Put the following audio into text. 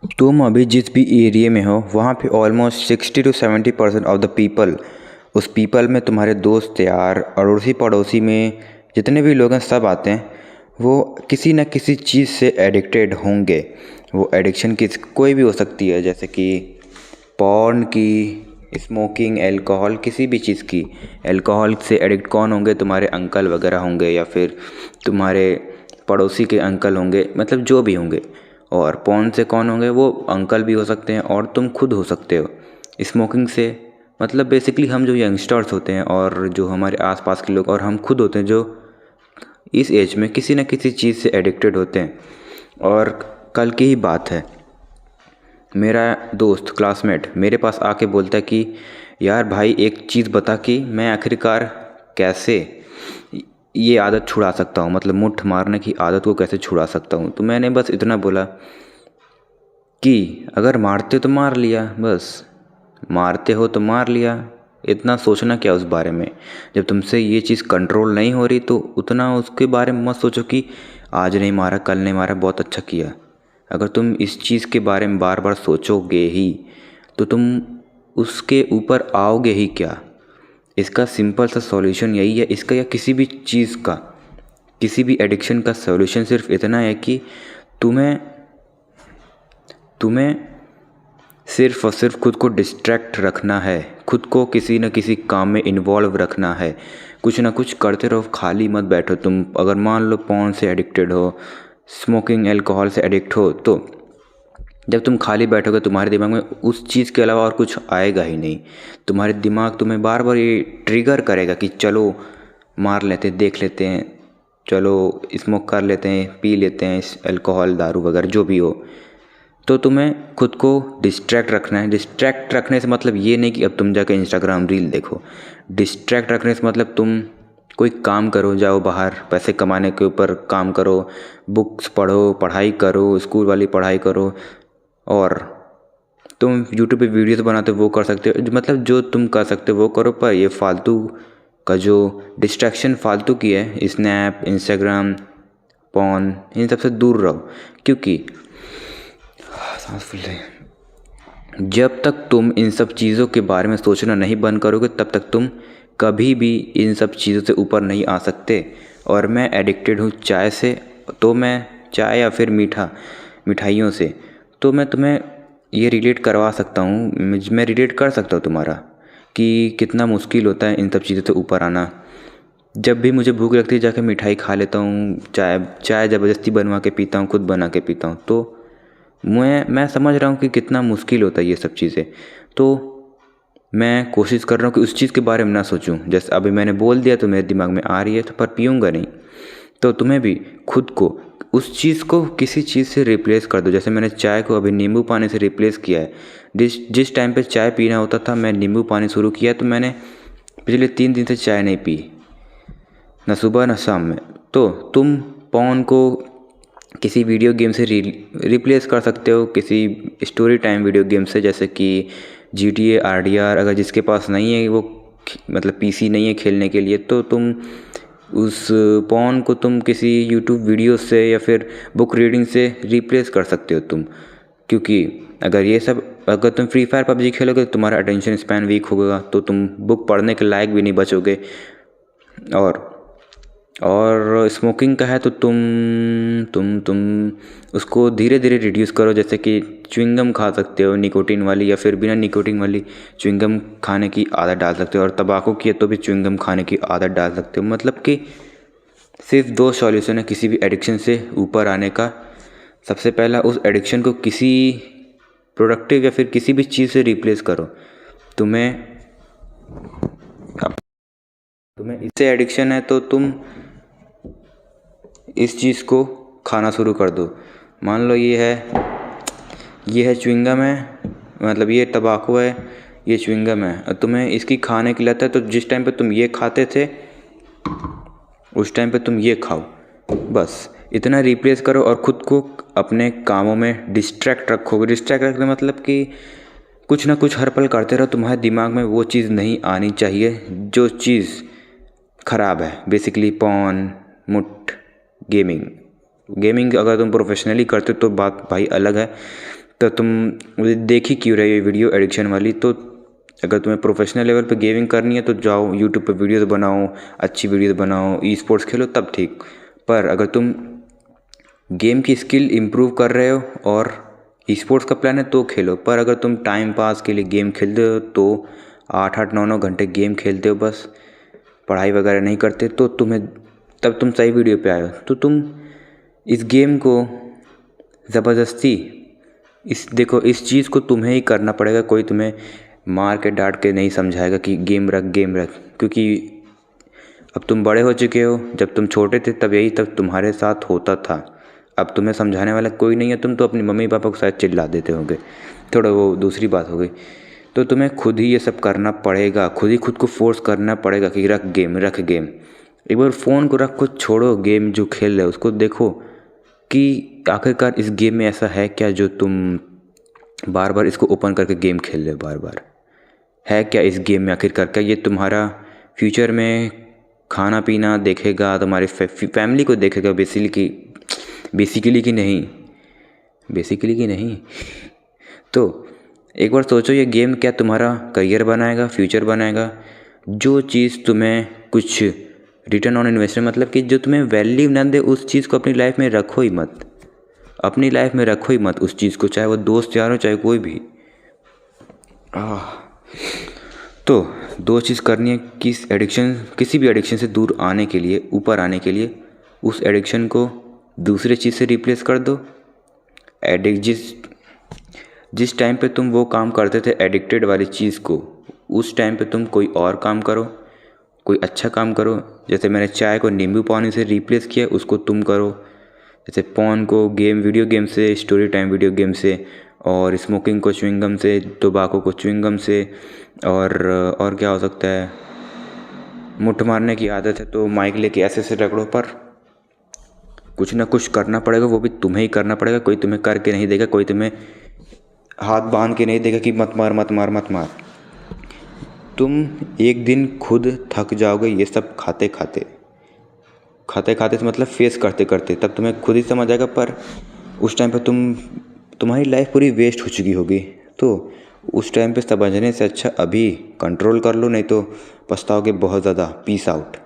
तुम अभी जिस भी एरिया में हो वहाँ पे almost 60 to 70% of the people, उस पीपल में तुम्हारे दोस्त यार अड़ोसी पड़ोसी में जितने भी लोग हैं सब आते हैं। वो किसी न किसी चीज़ से एडिक्टेड होंगे। वो एडिक्शन कोई भी हो सकती है, जैसे कि पॉर्न की, स्मोकिंग, अल्कोहल, किसी भी चीज़ की। अल्कोहल से एडिक्ट कौन होंगे? तुम्हारे अंकल वगैरह होंगे, या फिर तुम्हारे पड़ोसी के अंकल होंगे, मतलब जो भी होंगे। और पॉर्न से कौन होंगे? वो अंकल भी हो सकते हैं और तुम खुद हो सकते हो। स्मोकिंग से मतलब बेसिकली हम जो यंगस्टर्स होते हैं और जो हमारे आसपास के लोग और हम खुद होते हैं, जो इस एज में किसी न किसी चीज़ से एडिक्टेड होते हैं। और कल की ही बात है, मेरा दोस्त क्लासमेट मेरे पास आके बोलता है कि यार भाई एक चीज़ बता कि मैं आखिरकार कैसे ये आदत छुड़ा सकता हूँ, मतलब मुट्ठ मारने की आदत को कैसे छुड़ा सकता हूँ। तो मैंने बस इतना बोला कि अगर मारते तो मार लिया, बस मारते हो तो मार लिया, इतना सोचना क्या उस बारे में। जब तुमसे ये चीज़ कंट्रोल नहीं हो रही तो उतना उसके बारे में मत सोचो कि आज नहीं मारा, कल नहीं मारा, बहुत अच्छा किया। अगर तुम इस चीज़ के बारे में बार बार सोचोगे ही तो तुम उसके ऊपर आओगे ही क्या। इसका सिंपल सा सॉल्यूशन यही है, इसका या किसी भी चीज़ का, किसी भी एडिक्शन का सॉल्यूशन सिर्फ इतना है कि तुम्हें तुम्हें सिर्फ और सिर्फ खुद को डिस्ट्रैक्ट रखना है, खुद को किसी न किसी काम में इन्वॉल्व रखना है। कुछ ना कुछ करते रहो, खाली मत बैठो। तुम अगर मान लो पॉर्न से एडिक्टेड हो, स्मोकिंग, अल्कोहल से एडिक्ट हो, तो जब तुम खाली बैठोगे तुम्हारे दिमाग में उस चीज़ के अलावा और कुछ आएगा ही नहीं। तुम्हारे दिमाग तुम्हें बार बार ये ट्रिगर करेगा कि चलो मार लेते हैं, देख लेते हैं, चलो स्मोक कर लेते हैं, पी लेते हैं अल्कोहल, दारू वगैरह जो भी हो। तो तुम्हें खुद को डिस्ट्रैक्ट रखना है। डिस्ट्रैक्ट रखने से मतलब ये नहीं कि अब तुम जाकर इंस्टाग्राम रील देखो। डिस्ट्रैक्ट रखने से मतलब तुम कोई काम करो, जाओ बाहर पैसे कमाने के ऊपर काम करो, बुक्स पढ़ो, पढ़ाई करो, स्कूल वाली पढ़ाई करो। और तुम यूट्यूब पे वीडियोस बनाते हो वो कर सकते हो, मतलब जो तुम कर सकते हो वो करो। पर ये फालतू का जो डिस्ट्रैक्शन फालतू की है, स्नैप, इंस्टाग्राम, पॉर्न, इन सब से दूर रहो। क्योंकि सांस फूल रही, जब तक तुम इन सब चीज़ों के बारे में सोचना नहीं बंद करोगे तब तक तुम कभी भी इन सब चीज़ों से ऊपर नहीं आ सकते। और मैं एडिक्टेड हूँ चाय से, तो मैं चाय या फिर मिठाइयों से, तो मैं तुम्हें ये रिलेट करवा सकता हूँ, मैं रिलेट कर सकता हूँ तुम्हारा कि कितना मुश्किल होता है इन सब चीज़ों से ऊपर आना। जब भी मुझे भूख लगती है जाके मिठाई खा लेता हूँ, चाय ज़बरदस्ती बनवा के पीता हूँ, खुद बना के पीता हूँ। तो मैं समझ रहा हूँ कि कितना मुश्किल होता है ये सब चीज़ें। तो मैं कोशिश कर रहा हूँ कि उस चीज़ के बारे में ना सोचूं। जैसे अभी मैंने बोल दिया तो मेरे दिमाग में आ रही है, तो पर पीऊँगा नहीं। तो तुम्हें भी खुद को उस चीज़ को किसी चीज़ से रिप्लेस कर दो। जैसे मैंने चाय को अभी नींबू पानी से रिप्लेस किया है। जिस टाइम पे चाय पीना होता था मैं नींबू पानी शुरू किया, तो मैंने पिछले 3 दिन से चाय नहीं पी, ना सुबह ना शाम में। तो तुम पॉर्न को किसी वीडियो गेम से रिप्लेस कर सकते हो, किसी स्टोरी टाइम वीडियो गेम से, जैसे कि GTA, RDR। अगर जिसके पास नहीं है वो मतलब PC नहीं है खेलने के लिए, तो तुम उस पॉर्न को तुम किसी यूट्यूब वीडियो से या फिर बुक रीडिंग से रिप्लेस कर सकते हो तुम। क्योंकि अगर तुम फ्री फायर PUBG खेलोगे तो तुम्हारा अटेंशन स्पैन वीक होगा, तो तुम बुक पढ़ने के लायक भी नहीं बचोगे। और स्मोकिंग का है तो तुम उसको धीरे धीरे रिड्यूस करो। जैसे कि च्युइंगम खा सकते हो निकोटिन वाली, या फिर बिना निकोटिन वाली च्युइंगम खाने की आदत डाल सकते हो। और तंबाकू की है तो भी च्युइंगम खाने की आदत डाल सकते हो। मतलब कि सिर्फ 2 सॉल्यूशन है किसी भी एडिक्शन से ऊपर आने का। सबसे पहला, उस एडिक्शन को किसी प्रोडक्टिव या फिर किसी भी चीज़ से रिप्लेस करो। तुम्हें इससे एडिक्शन है तो तुम इस चीज़ को खाना शुरू कर दो। मान लो ये है च्युइंगम है, मतलब ये तंबाकू है, ये च्युइंगम है, और तुम्हें इसकी खाने की लत है। तो जिस टाइम पे तुम ये खाते थे उस टाइम पे तुम ये खाओ। बस इतना रिप्लेस करो और ख़ुद को अपने कामों में डिस्ट्रैक्ट रखोगे। डिस्ट्रैक्ट रखने मतलब कि कुछ ना कुछ हर पल करते रहो। तुम्हारे दिमाग में वो चीज़ नहीं आनी चाहिए जो चीज़ ख़राब है। बेसिकली पॉर्न, गेमिंग अगर तुम प्रोफेशनली करते हो तो बात भाई अलग है। तो तुम देख ही क्यों रहे हो ये वीडियो एडिक्शन वाली। तो अगर तुम्हें प्रोफेशनल लेवल पे गेमिंग करनी है तो जाओ यूट्यूब पे वीडियोस बनाओ, अच्छी वीडियोस बनाओ, ई स्पोर्ट्स खेलो तब ठीक। पर अगर तुम गेम की स्किल इम्प्रूव कर रहे हो और ई स्पोर्ट्स का प्लान है तो खेलो। पर अगर तुम टाइम पास के लिए गेम खेलते हो तो 8-8 9-9 घंटे गेम खेलते हो, बस पढ़ाई वगैरह नहीं करते, तो तब तुम सही वीडियो पे आए हो। तो तुम इस गेम को ज़बरदस्ती देखो इस चीज़ को तुम्हें ही करना पड़ेगा। कोई तुम्हें मार के डांट के नहीं समझाएगा कि गेम रख क्योंकि अब तुम बड़े हो चुके हो। जब तुम छोटे थे तब तुम्हारे साथ होता था। अब तुम्हें समझाने वाला कोई नहीं है। तुम तो अपनी मम्मी पापा को शायद चिल्ला देते होंगे, थोड़ा वो दूसरी बात हो गई। तो तुम्हें खुद ही ये सब करना पड़ेगा, खुद को फोर्स करना पड़ेगा कि रख गेम। एक बार फ़ोन को रख, कुछ छोड़ो, गेम जो खेल रहे हो उसको देखो कि आखिरकार इस गेम में ऐसा है क्या जो तुम बार बार इसको ओपन करके गेम खेल रहे हो। बार है क्या इस गेम में आखिरकार? क्या ये तुम्हारा फ्यूचर में खाना पीना देखेगा, तुम्हारी फैमिली को देखेगा बेसिकली कि नहीं? तो एक बार सोचो ये गेम क्या तुम्हारा करियर बनाएगा, फ्यूचर बनाएगा? जो चीज़ तुम्हें कुछ रिटर्न ऑन इन्वेस्टमेंट, मतलब कि जो तुम्हें वैल्यू ना दे उस चीज़ को अपनी लाइफ में रखो ही मत उस चीज़ को, चाहे वो दोस्त यार हो चाहे कोई भी। तो दो चीज़ करनी है कि किसी भी एडिक्शन से दूर आने के लिए, ऊपर आने के लिए, उस एडिक्शन को दूसरे चीज़ से रिप्लेस कर दो। जिस टाइम पे तुम वो काम करते थे एडिक्टेड वाली चीज़ को, उस टाइम पे तुम कोई और काम करो, कोई अच्छा काम करो। जैसे मैंने चाय को नींबू पानी से रिप्लेस किया, उसको तुम करो। जैसे फ़ोन को वीडियो गेम से, स्टोरी टाइम वीडियो गेम से, और स्मोकिंग को च्युइंगम से, टोबाको को च्युइंगम से, और क्या हो सकता है, मुट्ठ मारने की आदत है तो माइक लेके ऐसे रगड़ो। पर कुछ ना कुछ करना पड़ेगा, वो भी तुम्हें ही करना पड़ेगा। कोई तुम्हें करके नहीं देगा, कोई तुम्हें हाथ बांध के नहीं देगा कि मत मार। तुम एक दिन खुद थक जाओगे ये सब खाते खाते, मतलब फेस करते, तब तुम्हें खुद ही समझ आएगा। पर उस टाइम पे तुम्हारी लाइफ पूरी वेस्ट हो चुकी होगी। तो उस टाइम पे समझने से अच्छा अभी कंट्रोल कर लो, नहीं तो पछताओगे बहुत ज़्यादा। Peace out.